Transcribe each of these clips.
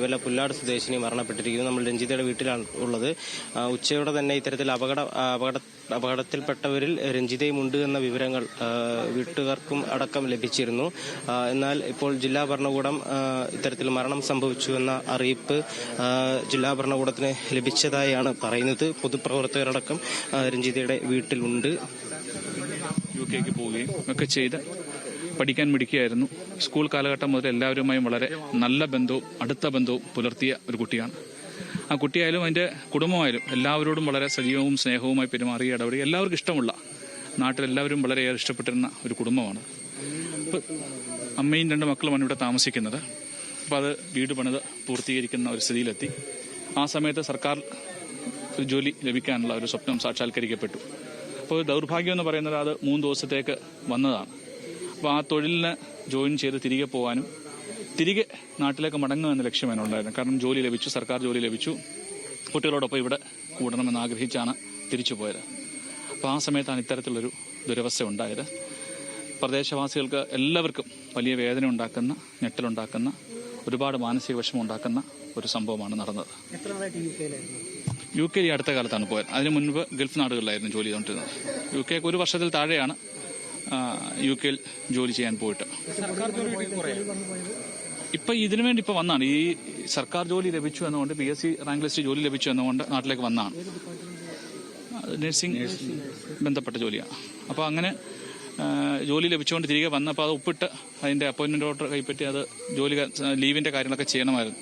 തിരുവല്ല പുല്ലാട് സ്വദേശിനി മരണപ്പെട്ടിരിക്കുന്നു. നമ്മൾ രഞ്ജിതയുടെ വീട്ടിലാണ് ഉള്ളത്. ഉച്ചയോടെ തന്നെ ഇത്തരത്തിൽ അപകടത്തിൽപ്പെട്ടവരിൽ രഞ്ജിതയും ഉണ്ട് എന്ന വിവരങ്ങൾ വീട്ടുകാർക്കും അടക്കം ലഭിച്ചിരുന്നു. എന്നാൽ ഇപ്പോൾ ജില്ലാ ഭരണകൂടം ഇത്തരത്തിൽ മരണം സംഭവിച്ചു എന്ന അറിയിപ്പ് ജില്ലാ ഭരണകൂടത്തിന് ലഭിച്ചതായാണ് പറയുന്നത്. പൊതുപ്രവർത്തകരടക്കം രഞ്ജിതയുടെ വീട്ടിലുണ്ട്. UK പോവുകയും ഒക്കെ ചെയ്ത് പഠിക്കാൻ മിടുക്കിയായിരുന്നു. സ്കൂൾ കാലഘട്ടം മുതൽ എല്ലാവരുമായും വളരെ നല്ല ബന്ധവും അടുത്ത ബന്ധവും പുലർത്തിയ ഒരു കുട്ടിയാണ്. ആ കുട്ടിയായാലും അതിൻ്റെ കുടുംബമായാലും എല്ലാവരോടും വളരെ സജീവവും സ്നേഹവുമായി പെരുമാറി ഇടപെടി എല്ലാവർക്കും ഇഷ്ടമുള്ള നാട്ടിലെല്ലാവരും വളരെയേറെ ഇഷ്ടപ്പെട്ടിരുന്ന ഒരു കുടുംബമാണ്. ഇപ്പോൾ അമ്മയും 2 മക്കളുമാണ് ഇവിടെ താമസിക്കുന്നത്. അപ്പോൾ അത് വീട് പണിത് പൂർത്തീകരിക്കുന്ന ഒരു സ്ഥിതിയിലെത്തി. ആ സമയത്ത് സർക്കാർ ജോലി ലഭിക്കാനുള്ള ഒരു സ്വപ്നം സാക്ഷാത്കരിക്കപ്പെട്ടു. അപ്പോൾ ദൗർഭാഗ്യം എന്ന് പറയുന്നത് അത് 3 ദിവസത്തേക്ക് വന്നതാണ്. അപ്പോൾ ആ തൊഴിലിന് ജോയിൻ ചെയ്ത് തിരികെ പോകാനും തിരികെ നാട്ടിലേക്ക് മടങ്ങുക എന്ന ലക്ഷ്യമാണ് ഉണ്ടായിരുന്നത്. കാരണം ജോലി ലഭിച്ചു, സർക്കാർ ജോലി ലഭിച്ചു, കുട്ടികളോടൊപ്പം ഇവിടെ കൂടണമെന്ന് ആഗ്രഹിച്ചാണ് തിരിച്ചു പോയത്. അപ്പോൾ ആ സമയത്താണ് ഇത്തരത്തിലുള്ളൊരു ദുരവസ്ഥ ഉണ്ടായത്. പ്രദേശവാസികൾക്ക് എല്ലാവർക്കും വലിയ വേദന ഉണ്ടാക്കുന്ന, ഞെട്ടലുണ്ടാക്കുന്ന, ഒരുപാട് മാനസിക വിഷമം ഉണ്ടാക്കുന്ന ഒരു സംഭവമാണ് നടന്നത്. UK ഈ അടുത്ത കാലത്താണ് പോയത്. അതിന് മുൻപ് ഗൾഫ് നാടുകളിലായിരുന്നു ജോലി ചെയ്തുകൊണ്ടിരുന്നത്. UK 1 വർഷത്തിൽ താഴെയാണ് UK ജോലി ചെയ്യാൻ പോയിട്ട്. ഇപ്പം ഇതിനു വേണ്ടി ഇപ്പോൾ വന്നാണ്. ഈ സർക്കാർ ജോലി ലഭിച്ചു എന്നുകൊണ്ട് PSC റാങ്ക് ലിസ്റ്റ് ജോലി ലഭിച്ചു എന്നുകൊണ്ട് നാട്ടിലേക്ക് വന്നാണ്. നഴ്സിംഗ് ബന്ധപ്പെട്ട ജോലിയാണ്. അപ്പോൾ അങ്ങനെ ജോലി ലഭിച്ചുകൊണ്ട് തിരികെ വന്നപ്പോൾ അത് ഒപ്പിട്ട് അതിൻ്റെ അപ്പോയിൻമെൻറ്റ് ഓർഡർ കൈപ്പറ്റി അത് ജോലി ലീവിൻ്റെ കാര്യങ്ങളൊക്കെ ചെയ്യണമായിരുന്നു.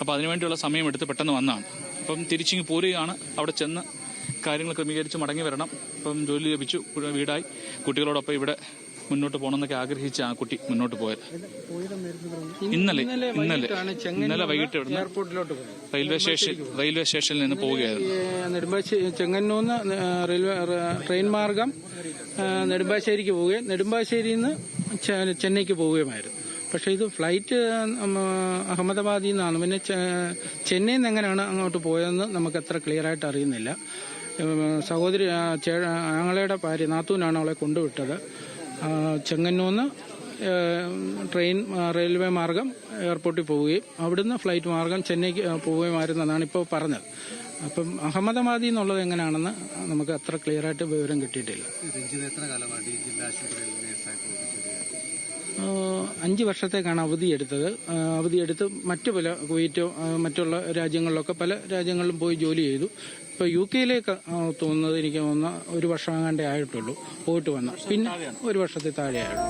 അപ്പോൾ അതിനുവേണ്ടിയുള്ള സമയം എടുത്ത് പെട്ടെന്ന് വന്നതാണ്. അപ്പം തിരിച്ചിങ്ങ് പോരുകയാണ്. അവിടെ ചെന്ന് കാര്യങ്ങൾ ക്രമീകരിച്ച് മടങ്ങി വരണം. ഇപ്പം ജോലി ലഭിച്ചു, വീടായി, കുട്ടികളോടൊപ്പം ഇവിടെ മുന്നോട്ട് പോകണമെന്നൊക്കെ ആഗ്രഹിച്ച് ആ കുട്ടി മുന്നോട്ട് പോയത്. ഇന്നലെ വൈകിട്ട് എയർപോർട്ടിലോട്ട് റെയിൽവേ സ്റ്റേഷനിൽ നിന്ന് പോവുകയായിരുന്നു. ചെങ്ങന്നൂന്ന് റെയിൽവേ ട്രെയിൻ മാർഗം നെടുമ്പാശ്ശേരിക്ക് പോവുകയും നെടുമ്പാശ്ശേരിയിൽ നിന്ന് ചെന്നൈക്ക് പോവുകയുമായിരുന്നു. പക്ഷേ ഇത് ഫ്ലൈറ്റ് അഹമ്മദാബാദിൽ നിന്നാണ്. പിന്നെ ചെന്നൈയിൽ നിന്ന് എങ്ങനെയാണ് അങ്ങോട്ട് പോയതെന്ന് നമുക്ക് അത്ര ക്ലിയർ ആയിട്ട് അറിയുന്നില്ല. സഹോദരി ആങ്ങളയുടെ ഭാര്യ നാത്തൂനാണ് അവളെ കൊണ്ടുവിട്ടത്. ചെങ്ങന്നൂന്ന് റെയിൽവേ മാർഗം എയർപോർട്ടിൽ പോവുകയും അവിടുന്ന് ഫ്ലൈറ്റ് മാർഗം ചെന്നൈക്ക് പോവുകയുമായിരുന്നെന്നാണ് ഇപ്പോൾ പറഞ്ഞത്. അപ്പം അഹമ്മദാബാദിൽ നിന്നുള്ളത് എങ്ങനെയാണെന്ന് നമുക്ക് അത്ര ക്ലിയർ ആയിട്ട് വിവരം കിട്ടിയിട്ടില്ല. 5 വർഷത്തേക്കാണ് അവധിയെടുത്തത്. അവധിയെടുത്ത് മറ്റു പല കുവൈറ്റോ മറ്റുള്ള രാജ്യങ്ങളിലൊക്കെ പല രാജ്യങ്ങളിലും പോയി ജോലി ചെയ്തു. ഇപ്പോൾ UK തോന്നുന്നത് എനിക്ക് 1 വർഷം ആകാണ്ടേ ആയിട്ടുള്ളൂ പോയിട്ട് വന്ന. പിന്നെ 1 വർഷത്തെ താഴെയായുള്ളൂ.